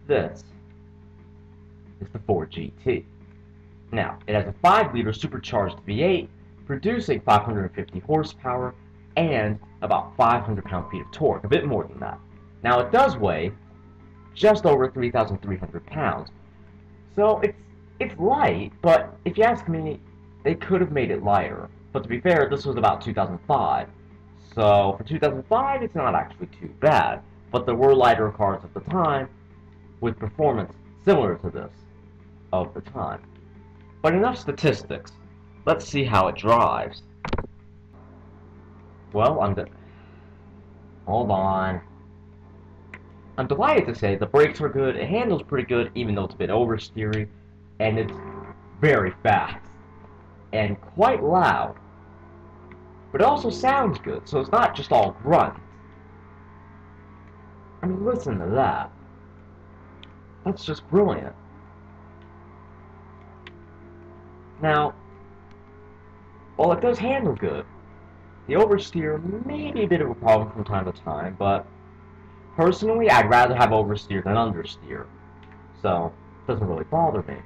this is the Ford GT. Now, it has a 5-liter supercharged V8, producing 550 horsepower and about 500 pound-feet of torque, a bit more than that. Now, it does weigh just over 3,300 pounds, so it's light, but if you ask me, they could have made it lighter. But to be fair, this was about 2005, so for 2005, it's not actually too bad. But there were lighter cars at the time with performance similar to this of the time. But enough statistics. Let's see how it drives. Well, hold on. I'm delighted to say the brakes are good, it handles pretty good, even though it's a bit oversteery, and it's very fast, and quite loud. But it also sounds good, so it's not just all grunt. I mean, listen to that. That's just brilliant. Now, while it does handle good, the oversteer may be a bit of a problem from time to time, but personally, I'd rather have oversteer than understeer, so it doesn't really bother me.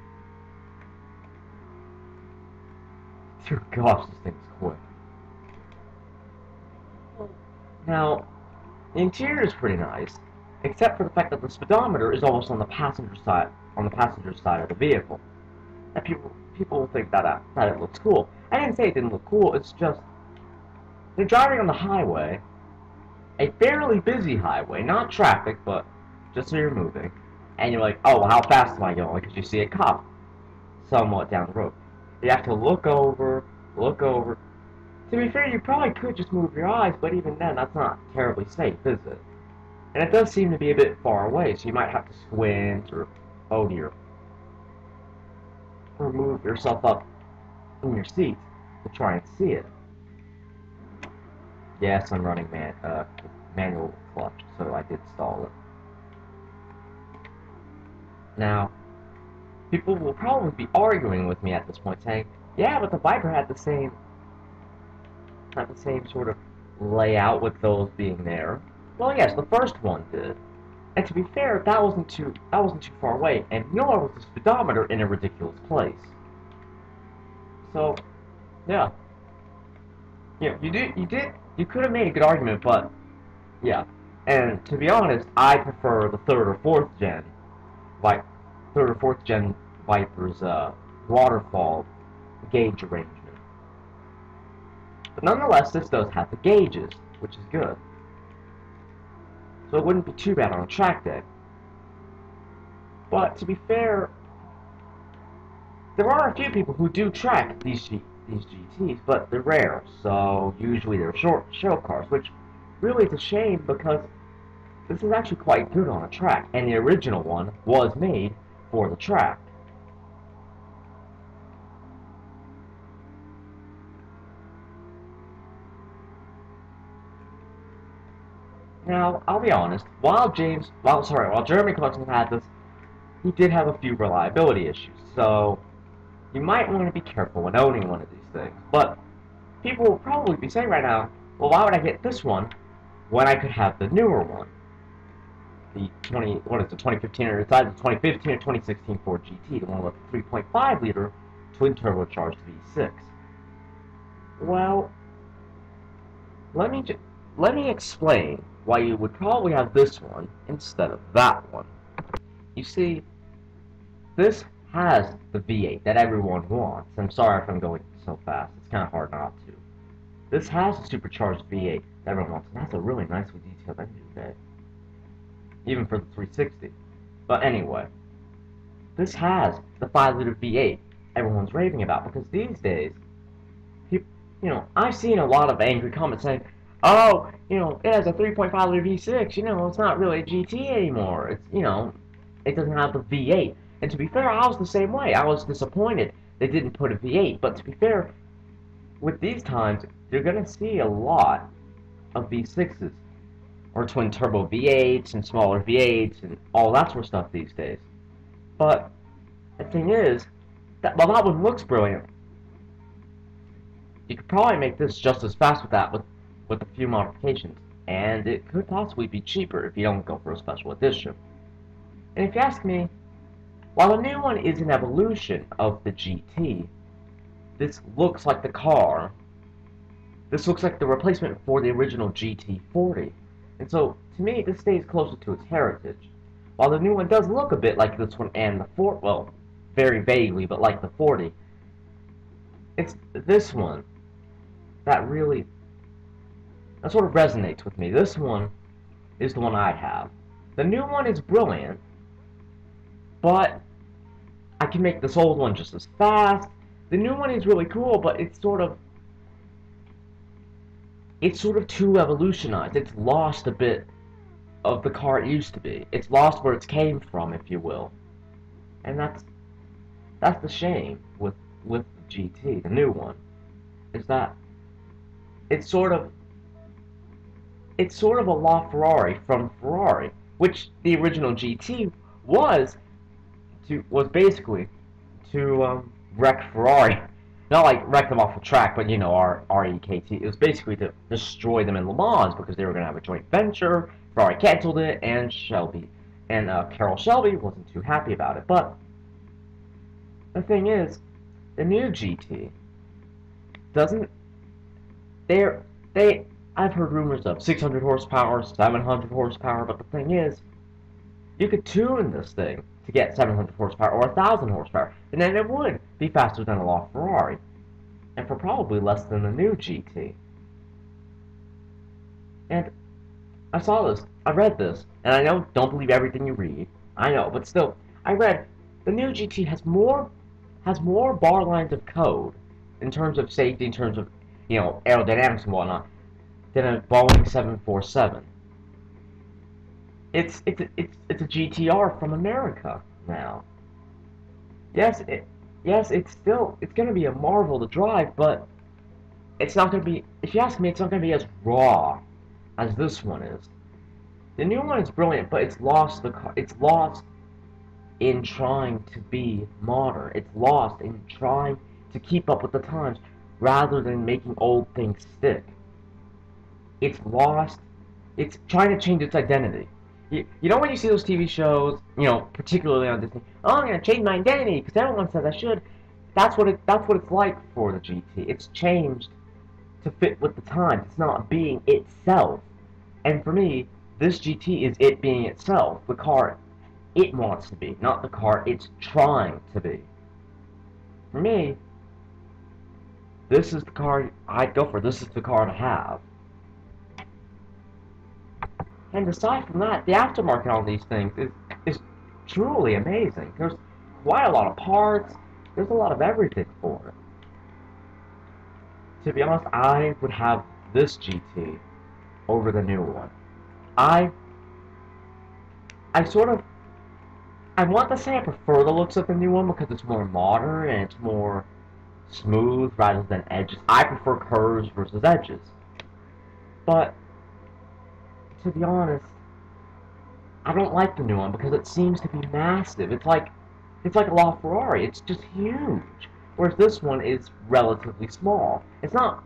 Dear gosh, this thing's quick. Now, the interior is pretty nice, except for the fact that the speedometer is almost on the passenger side of the vehicle. And people will think that it looks cool. I didn't say it didn't look cool, it's just they're driving on the highway, a fairly busy highway, not traffic, but just so you're moving, and you're like, oh, well, how fast am I going? Because you see a cop somewhat down the road. You have to look over. To be fair, you probably could just move your eyes, but even then, that's not terribly safe, is it? And it does seem to be a bit far away, so you might have to squint, or, oh dear, or move yourself up in your seat to try and see it. Yes, I'm running manual clutch, so I did stall it. Now, people will probably be arguing with me at this point, saying, yeah, but the Viper had the same sort of layout with those being there. Well, yes, the first one did. And to be fair, that wasn't too far away, and nor was the speedometer in a ridiculous place. So, yeah. You could have made a good argument, but yeah. And to be honest, I prefer the third or fourth gen Viper's waterfall gauge arrangement. But nonetheless, this does have the gauges, which is good. So it wouldn't be too bad on a track day. But to be fair, there are a few people who do track these GTs, but they're rare, so usually they're show cars, which really is a shame because this is actually quite good on a track, and the original one was made for the track. Now, I'll be honest, while Jeremy Clarkson had this, he did have a few reliability issues, so you might want to be careful when owning one of these things. But people will probably be saying right now, well, why would I get this one when I could have the newer one? The 2015 or 2016 Ford GT, the one with the 3.5-liter twin turbocharged V6. Well, let me explain why you would probably have this one instead of that one. You see, this has the V8 that everyone wants. I'm sorry if I'm going so fast. It's kind of hard not to. This has a supercharged V8 that everyone wants, and that's a really nicely detailed engine bay, even for the 360. But anyway, this has the 5-liter V8 everyone's raving about, because these days, I've seen a lot of angry comments saying, oh, it has a 3.5-liter V6, it's not really a GT anymore. It's, it doesn't have the V8. And to be fair, I was the same way. I was disappointed they didn't put a V8. But to be fair, with these times, you're going to see a lot of V6s, or twin-turbo V8s, and smaller V8s, and all that sort of stuff these days. But the thing is, that while that one looks brilliant, you could probably make this just as fast with that with a few modifications, and it could possibly be cheaper if you don't go for a special edition. And if you ask me, while the new one is an evolution of the GT, this looks like the car. This looks like the replacement for the original GT40. And so, to me, this stays closer to its heritage. While the new one does look a bit like this one and the 40, well, very vaguely, but like the 40, it's this one that really, that sort of resonates with me. This one is the one I have. The new one is brilliant, but I can make this old one just as fast. The new one is really cool, but it's sort of too evolutionized. It's lost a bit of the car it used to be. It's lost where it came from, if you will. And that's the shame with the GT, the new one, is that it's sort of it's sort of a LaFerrari from Ferrari, which the original GT was was basically to wreck Ferrari. Not like wreck them off the track, but you know, REKT. It was basically to destroy them in Le Mans because they were going to have a joint venture. Ferrari canceled it, and Carroll Shelby wasn't too happy about it. But the thing is, the new GT doesn't. They I've heard rumors of 600 horsepower, 700 horsepower, but the thing is, you could tune this thing to get 700 horsepower or 1,000 horsepower, and then it would be faster than a LaFerrari, and for probably less than the new GT. And I read this, and I know don't believe everything you read, I know, but still, I read the new GT has more bar lines of code in terms of safety, in terms of, you know, aerodynamics and whatnot, than a Boeing 747. It's a GTR from America now. Yes, it's going to be a marvel to drive, but it's not going to be. If you ask me, it's not going to be as raw as this one is. The new one is brilliant, but it's lost it's lost in trying to be modern. It's lost in trying to keep up with the times rather than making old things stick. It's lost. It's trying to change its identity. You know when you see those TV shows, you know, particularly on Disney, oh, I'm gonna change my identity because everyone says I should. That's what it's like for the GT. It's changed to fit with the times. It's not being itself. And for me, this GT is it being itself. The car it wants to be, not the car it's trying to be. For me, this is the car I'd go for. This is the car to have. And aside from that, the aftermarket on these things is truly amazing. There's quite a lot of parts. There's a lot of everything for it. To be honest, I would have this GT over the new one. I sort of, I want to say I prefer the looks of the new one because it's more modern and it's more smooth rather than edges. I prefer curves versus edges. But to be honest, I don't like the new one because it seems to be massive. It's like a LaFerrari. It's just huge. Whereas this one is relatively small. It's not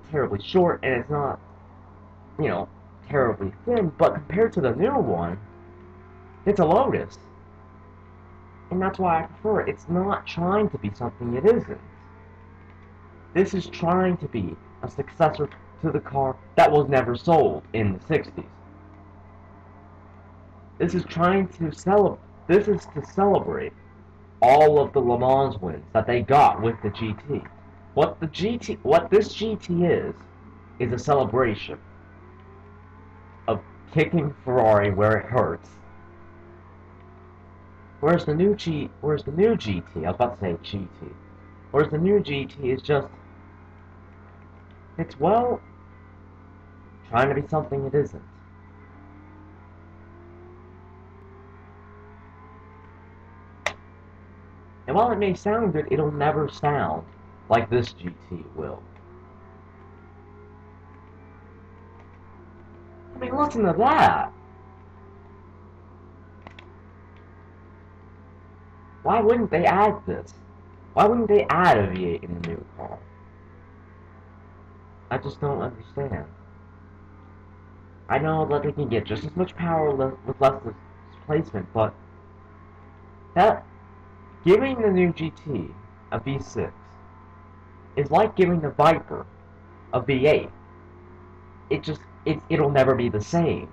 terribly short and it's not, you know, terribly thin, but compared to the new one, it's a Lotus. And that's why I prefer it. It's not trying to be something it isn't. This is trying to be a successor to the car that was never sold in the 60s. This is to celebrate all of the Le Mans wins that they got with the GT. What this GT is a celebration of kicking Ferrari where it hurts. Whereas the new GT, I was about to say GT. Whereas the new GT is just, it's, well, trying to be something it isn't. And while it may sound good, it'll never sound like this GT will. I mean, listen to that! Why wouldn't they add this? Why wouldn't they add a V8 in the new car? I just don't understand. I know that they can get just as much power with less displacement, but That giving the new GT a V6 is like giving the Viper a V8. It'll never be the same.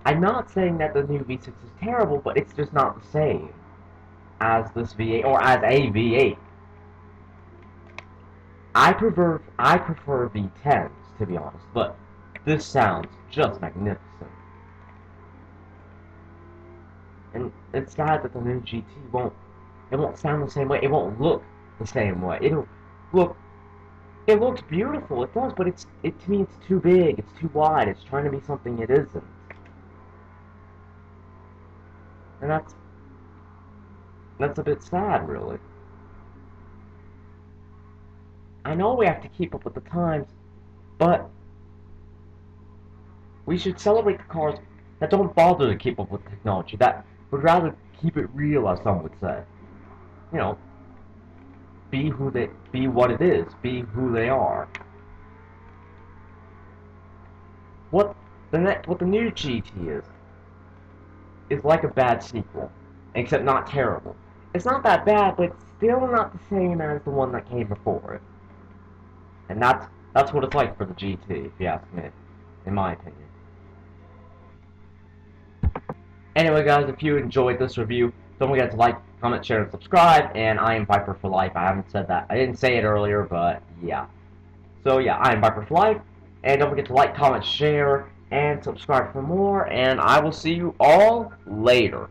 I'm not saying that the new V6 is terrible, but it's just not the same as this V8 or as a V8. I prefer V10s, to be honest, but this sounds just magnificent. And it's sad that the new GT won't sound the same way. It won't look the same way. Look it looks beautiful, it does, but to me it's too big, it's too wide, it's trying to be something it isn't. And that's a bit sad, really. I know we have to keep up with the times, but we should celebrate the cars that don't bother to keep up with technology, that would rather keep it real, as some would say. You know, be what it is, be who they are. What the new GT is like a bad sequel, except not terrible. It's not that bad, but it's still not the same as the one that came before it. And that's what it's like for the GT, if you ask me, in my opinion. Anyway, guys, if you enjoyed this review, don't forget to like, comment, share, and subscribe. And I am Viper for life. I haven't said that. I didn't say it earlier, but yeah. So yeah, I am Viper for life. And don't forget to like, comment, share, and subscribe for more. And I will see you all later.